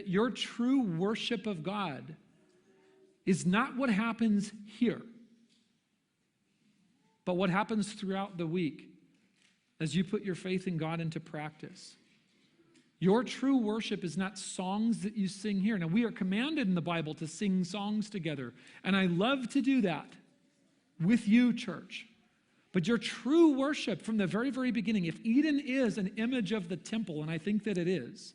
that your true worship of God is not what happens here, but what happens throughout the week as you put your faith in God into practice. Your true worship is not songs that you sing here. Now, we are commanded in the Bible to sing songs together, and I love to do that with you, church. But your true worship from the very, very beginning, if Eden is an image of the temple, and I think that it is,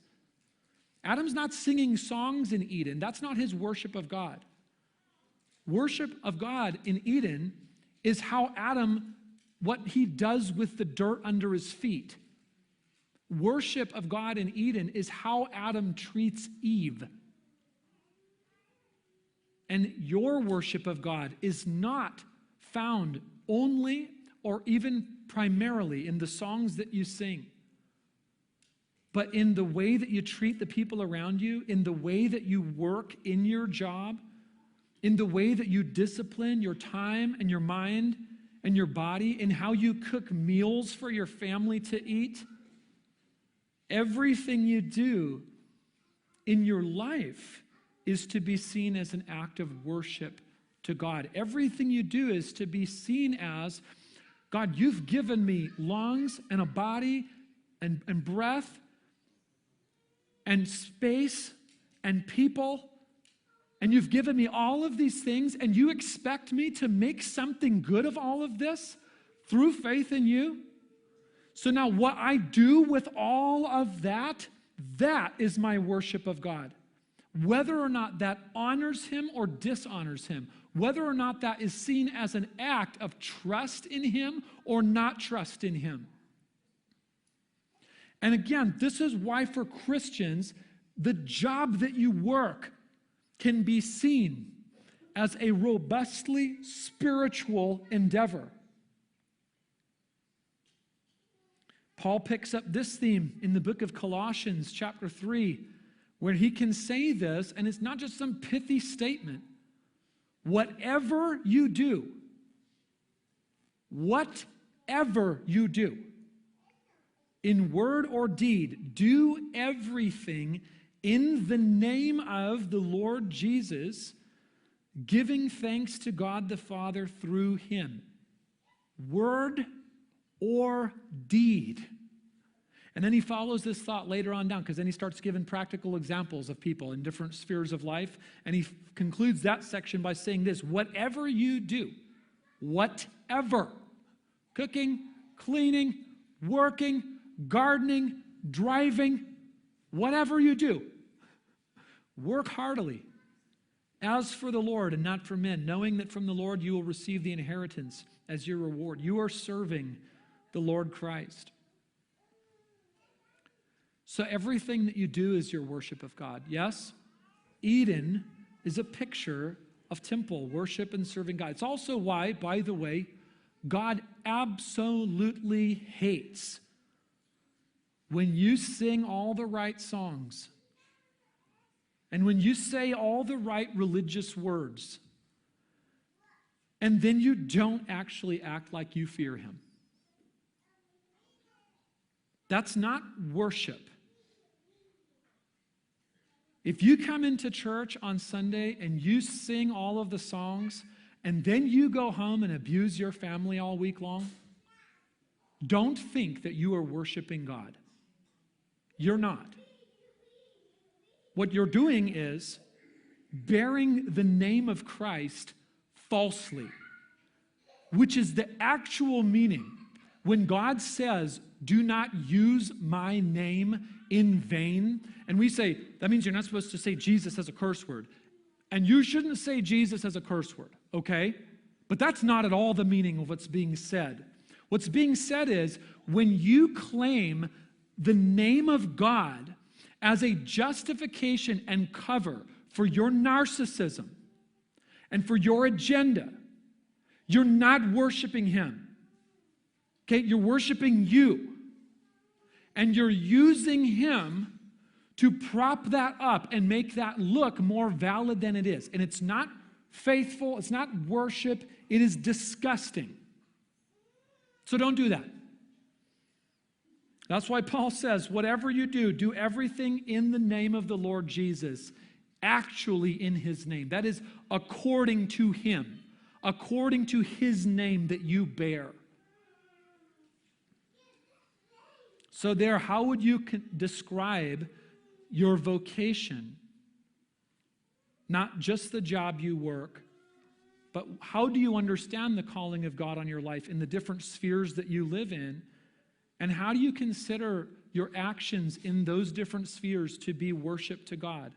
Adam's not singing songs in Eden. That's not his worship of God. Worship of God in Eden is how Adam, what he does with the dirt under his feet. Worship of God in Eden is how Adam treats Eve. And your worship of God is not found only or even primarily in the songs that you sing, but in the way that you treat the people around you, in the way that you work in your job, in the way that you discipline your time and your mind and your body, in how you cook meals for your family to eat. Everything you do in your life is to be seen as an act of worship to God. Everything you do is to be seen as, God, you've given me lungs and a body and breath and space and people, and you've given me all of these things, and you expect me to make something good of all of this through faith in you? So now what I do with all of that, that is my worship of God. Whether or not that honors him or dishonors him, whether or not that is seen as an act of trust in him or not trust in him. And again, this is why for Christians, the job that you work can be seen as a robustly spiritual endeavor. Paul picks up this theme in the book of Colossians, chapter 3, where he can say this, and it's not just some pithy statement. Whatever you do, in word or deed, do everything in the name of the Lord Jesus, giving thanks to God the Father through him. Word or deed. And then he follows this thought later on down, because then he starts giving practical examples of people in different spheres of life. And he concludes that section by saying this: whatever you do, whatever, cooking, cleaning, working, gardening, driving, whatever you do, work heartily as for the Lord and not for men, knowing that from the Lord you will receive the inheritance as your reward. You are serving the Lord Christ. So everything that you do is your worship of God. Yes, Eden is a picture of temple worship and serving God. It's also why, by the way, God absolutely hates when you sing all the right songs and when you say all the right religious words and then you don't actually act like you fear him. That's not worship. If you come into church on Sunday and you sing all of the songs and then you go home and abuse your family all week long, don't think that you are worshiping God. You're not. What you're doing is bearing the name of Christ falsely, which is the actual meaning. When God says, do not use my name in vain, and we say, that means you're not supposed to say Jesus as a curse word. And you shouldn't say Jesus as a curse word, okay? But that's not at all the meaning of what's being said. What's being said is, when you claim the name of God as a justification and cover for your narcissism and for your agenda, you're not worshiping him. Okay, you're worshiping you. And you're using him to prop that up and make that look more valid than it is. And it's not faithful, it's not worship, it is disgusting. So don't do that. That's why Paul says, whatever you do, do everything in the name of the Lord Jesus, actually in his name. That is according to him, according to his name that you bear. So there, how would you describe your vocation? Not just the job you work, but how do you understand the calling of God on your life in the different spheres that you live in? And how do you consider your actions in those different spheres to be worship to God?